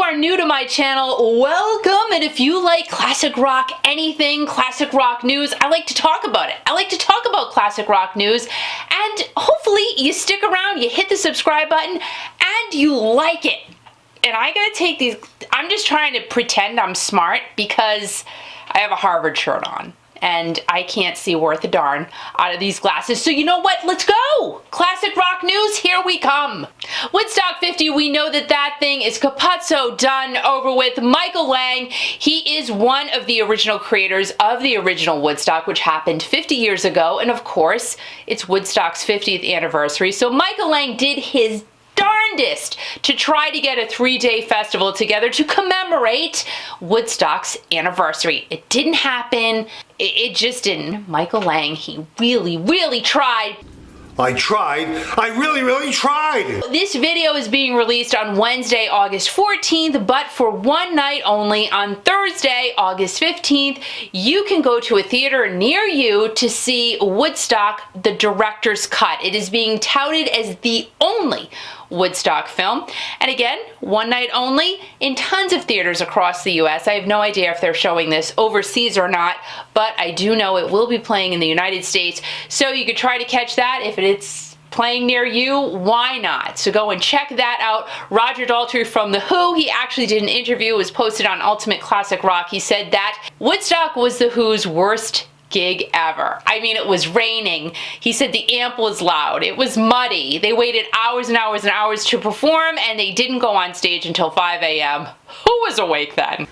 are new to my channel, welcome, and if you like classic rock, anything classic rock news, I like to talk about it. I like to talk about classic rock news, and hopefully you stick around, you hit the subscribe button, and you like it. And I gotta take these, I'm just trying to pretend I'm smart because I have a Harvard shirt on. And I can't see worth a darn out of these glasses. So you know what? Let's go! Classic rock news, here we come. Woodstock 50, we know that thing is capuzzo, done, over with. Michael Lang, he is one of the original creators of the original Woodstock, which happened 50 years ago. And of course, it's Woodstock's 50th anniversary. So Michael Lang did his darndest to try to get a 3-day festival together to commemorate Woodstock's anniversary. It didn't happen. It just didn't. Michael Lang, he really tried. I tried. I really tried. This video is being released on Wednesday, August 14th, but for one night only on Thursday, August 15th, you can go to a theater near you to see Woodstock, the director's cut. It is being touted as the only Woodstock film. And again, one night only in tons of theaters across the US. I have no idea if they're showing this overseas or not, but I do know it will be playing in the United States. So you could try to catch that if it's playing near you, why not? So go and check that out. Roger Daltrey from The Who, he actually did an interview, it was posted on Ultimate Classic Rock. He said that Woodstock was The Who's worst gig ever. I mean, it was raining. He said the amp was loud. It was muddy. They waited hours and hours and hours to perform, and they didn't go on stage until 5 a.m. Who was awake then?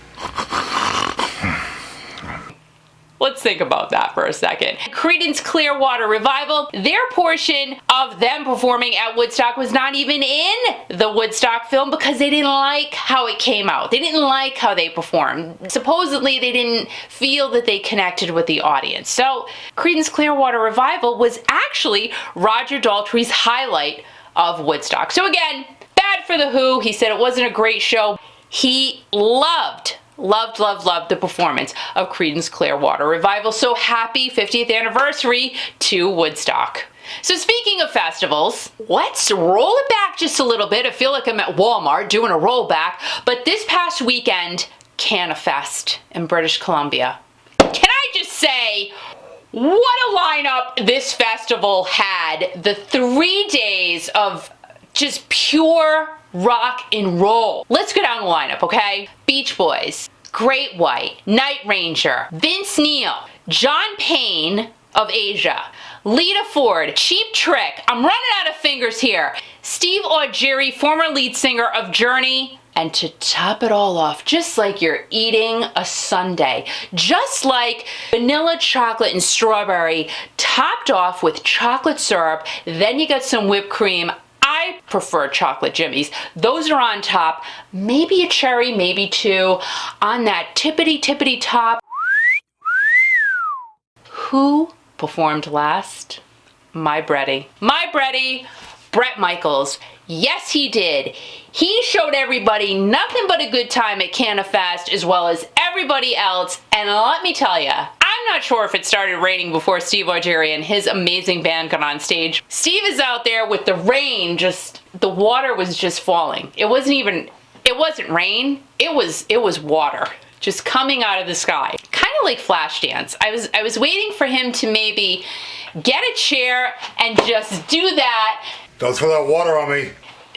Let's think about that for a second. Creedence Clearwater Revival, their portion of them performing at Woodstock was not even in the Woodstock film because they didn't like how it came out. They didn't like how they performed. Supposedly they didn't feel that they connected with the audience. So Creedence Clearwater Revival was actually Roger Daltrey's highlight of Woodstock. So again, bad for The Who. He said it wasn't a great show. He loved the performance of Creedence Clearwater Revival. So happy 50th anniversary to Woodstock. So speaking of festivals, let's roll it back just a little bit. I feel like I'm at Walmart doing a rollback, but this past weekend, Cannafest in British Columbia. Can I just say, what a lineup this festival had. The 3 days of just pure rock and roll. Let's go down the lineup, okay? Beach Boys, Great White, Night Ranger, Vince Neil, John Payne of Asia, Lita Ford, Cheap Trick, I'm running out of fingers here, Steve Augeri, former lead singer of Journey, and to top it all off, just like you're eating a sundae, just like vanilla chocolate and strawberry topped off with chocolate syrup, then you got some whipped cream. I prefer chocolate jimmies. Those are on top. Maybe a cherry, maybe two. On that tippity top. Who performed last? My Bretty. My Bretty, Bret Michaels. Yes, he did. He showed everybody nothing but a good time at Cannafest as well as everybody else. And let me tell you, I'm not sure if it started raining before Steve Augeri and his amazing band got on stage. Steve is out there with the rain, just, the water was just falling. It wasn't rain, it was water just coming out of the sky. Kind of like Flashdance. I was waiting for him to maybe get a chair and just do that. Don't throw that water on me.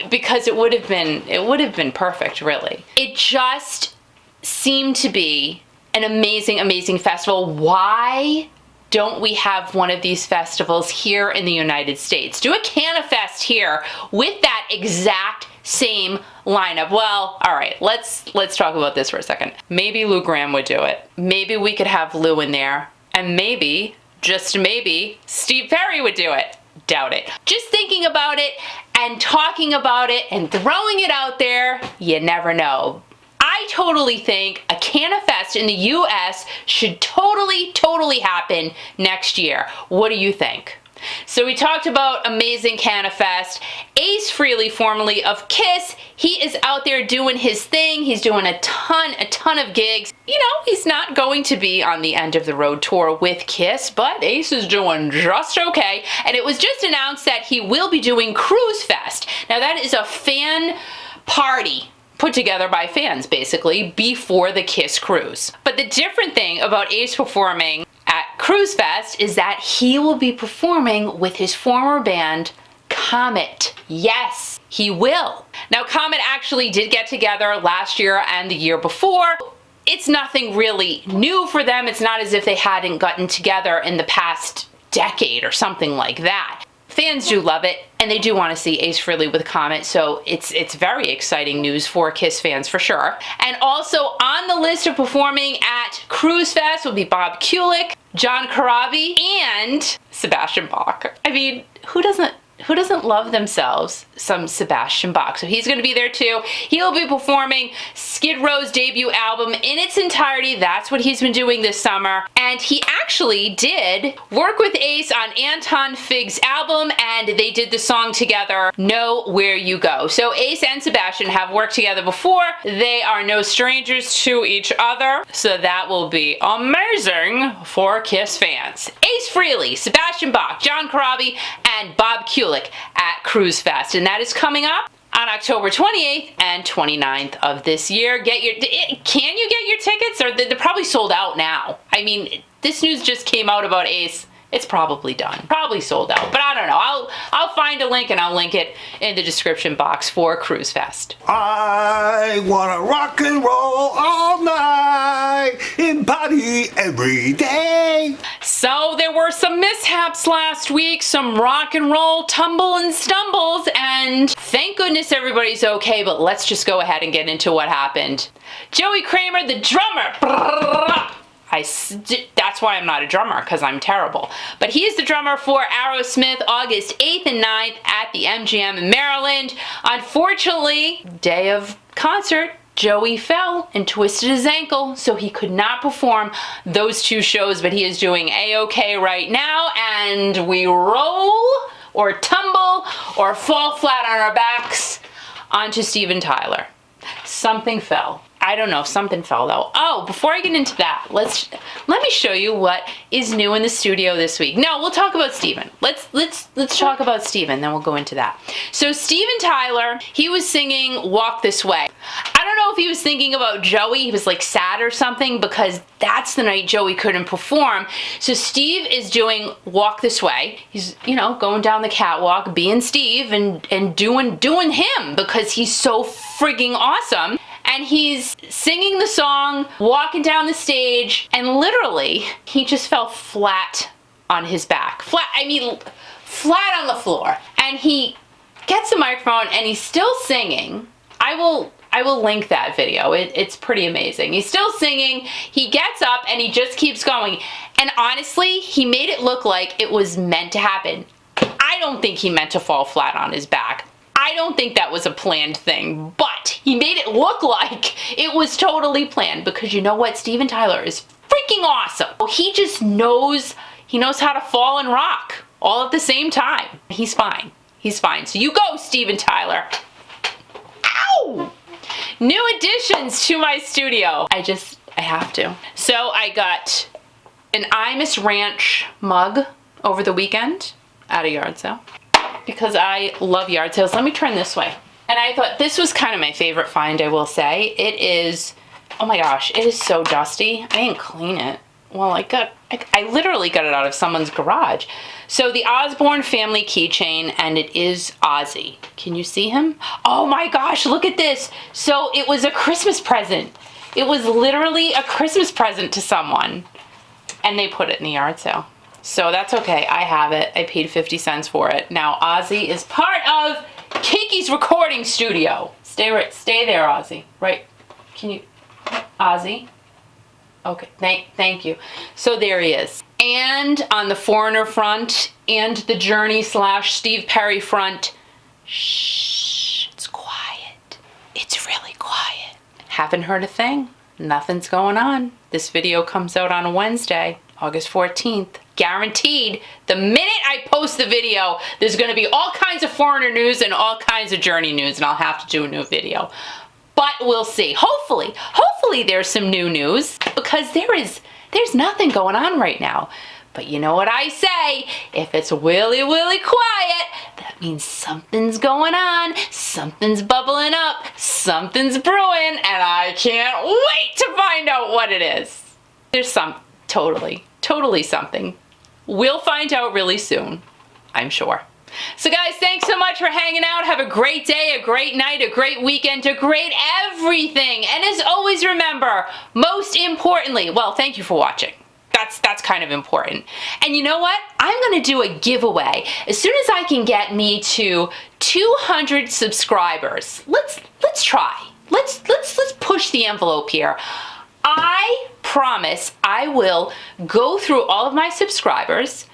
Because it would have been perfect, really. It just seemed to be an amazing festival. Why don't we have one of these festivals here in the United States? Do a Cannafest here with that exact same lineup. Well, all right, let's talk about this for a second. Maybe Lou Gramm would do it. Maybe we could have Lou in there, and maybe, just maybe, Steve Perry would do it. Doubt it. Just thinking about it and talking about it and throwing it out there, you never know. I totally think a Cannafest in the US should totally happen next year. What do you think? So we talked about amazing Cannafest. Ace Frehley, formerly of Kiss, he is out there doing his thing. He's doing a ton of gigs. You know, he's not going to be on the End of the Road tour with Kiss, but Ace is doing just okay. And it was just announced that he will be doing Cruise Fest. Now that is a fan party put together by fans, basically, before the Kiss cruise. But the different thing about Ace performing at Cruise Fest is that he will be performing with his former band, Comet. Yes, he will. Now, Comet actually did get together last year and the year before. It's nothing really new for them. It's not as if they hadn't gotten together in the past decade or something like that. Fans do love it, and they do want to see Ace Frehley with Comet, so it's very exciting news for Kiss fans for sure. And also on the list of performing at Cruise Fest will be Bob Kulick, John Corabi, and Sebastian Bach. I mean, who doesn't love themselves some Sebastian Bach? So he's going to be there too. He'll be performing Skid Row's debut album in its entirety. That's what he's been doing this summer. And he actually did work with Ace on Anton Fig's album, and they did the song together, Know Where You Go. So Ace and Sebastian have worked together before. They are no strangers to each other. So that will be amazing for Kiss fans. Ace Frehley, Sebastian Bach, John Corabi, and Bob Kulick at Cruise Fest, and that is coming up on October 28th and 29th of this year. Can you get your tickets? Or they're probably sold out now. I mean, this news just came out about Ace. It's probably done. Probably sold out, but I don't know. I'll find a link and I'll link it in the description box for Cruise Fest. I wanna rock and roll all night and party every day. So there were some mishaps last week, some rock and roll tumble and stumbles, and thank goodness everybody's okay, but let's just go ahead and get into what happened. Joey Kramer, the drummer, that's why I'm not a drummer, because I'm terrible. But he's the drummer for Aerosmith, August 8th and 9th at the MGM in Maryland. Unfortunately, day of concert, Joey fell and twisted his ankle, so he could not perform those two shows, but he is doing A-OK right now, and we roll or tumble or fall flat on our backs onto Steven Tyler. Something fell. I don't know if something fell though. Oh, before I get into that, let me show you what is new in the studio this week. No, we'll talk about Steven. Let's talk about Steven, then we'll go into that. So Steven Tyler, he was singing Walk This Way. I don't know if he was thinking about Joey. He was like sad or something, because that's the night Joey couldn't perform. So Steve is doing Walk This Way. He's, going down the catwalk, being Steve and doing him, because he's so frigging awesome. And he's singing the song, walking down the stage, and literally, he just fell flat on his back. Flat on the floor. And he gets the microphone, and he's still singing. I will link that video. It's pretty amazing. He's still singing. He gets up, and he just keeps going. And honestly, he made it look like it was meant to happen. I don't think he meant to fall flat on his back. I don't think that was a planned thing, but he made it look like it was totally planned, because you know what? Steven Tyler is freaking awesome. He just knows how to fall and rock all at the same time. He's fine. He's fine. So you go, Steven Tyler. Ow! New additions to my studio. I have to. So I got an Imus Ranch mug over the weekend at a yard sale, because I love yard sales. Let me turn this way. And I thought this was kind of my favorite find, I will say. It is, oh my gosh, it is so dusty. I didn't clean it. Well, I literally got it out of someone's garage. So the Osborne family keychain, and it is Ozzy. Can you see him? Oh my gosh, look at this. So it was a Christmas present. It was literally a Christmas present to someone. And they put it in the yard sale. So that's okay, I have it. I paid 50 cents for it. Now Ozzy is part of Kiki's recording studio. Stay there, Ozzy. Right, can you, Ozzy? Okay, thank you. So there he is. And on the Foreigner front and the Journey / Steve Perry front, shh, it's quiet. It's really quiet. Haven't heard a thing. Nothing's going on. This video comes out on Wednesday, August 14th. Guaranteed, the minute I post the video, there's going to be all kinds of Foreigner news and all kinds of Journey news, and I'll have to do a new video. But we'll see. Hopefully there's some new news, because there's nothing going on right now. But you know what I say, if it's really, really quiet, that means something's going on, something's bubbling up, something's brewing, and I can't wait to find out what it is. There's totally something. We'll find out really soon, I'm sure. So guys, thanks so much for hanging out. Have a great day, a great night, a great weekend, a great everything. And as always, remember, most importantly, well, thank you for watching. That's kind of important. And you know what? I'm going to do a giveaway as soon as I can get me to 200 subscribers. Let's try. Let's push the envelope here. I promise I will go through all of my subscribers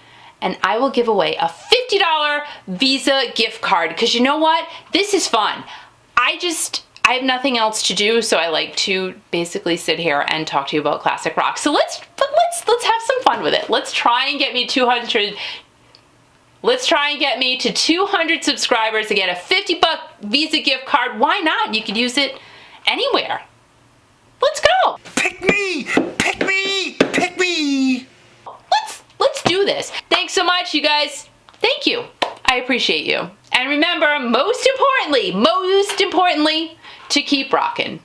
and I will give away a $50 Visa gift card, because you know what? This is fun. I have nothing else to do, so I like to basically sit here and talk to you about classic rock. So let's have some fun with it. Let's try and get me 200. Let's try and get me to 200 subscribers to get a $50 Visa gift card. Why not? You could use it anywhere. Let's go. Pick me! Pick me! Pick me! Let's do this. Thanks so much, you guys. Thank you. I appreciate you. And remember, most importantly, to keep rockin'.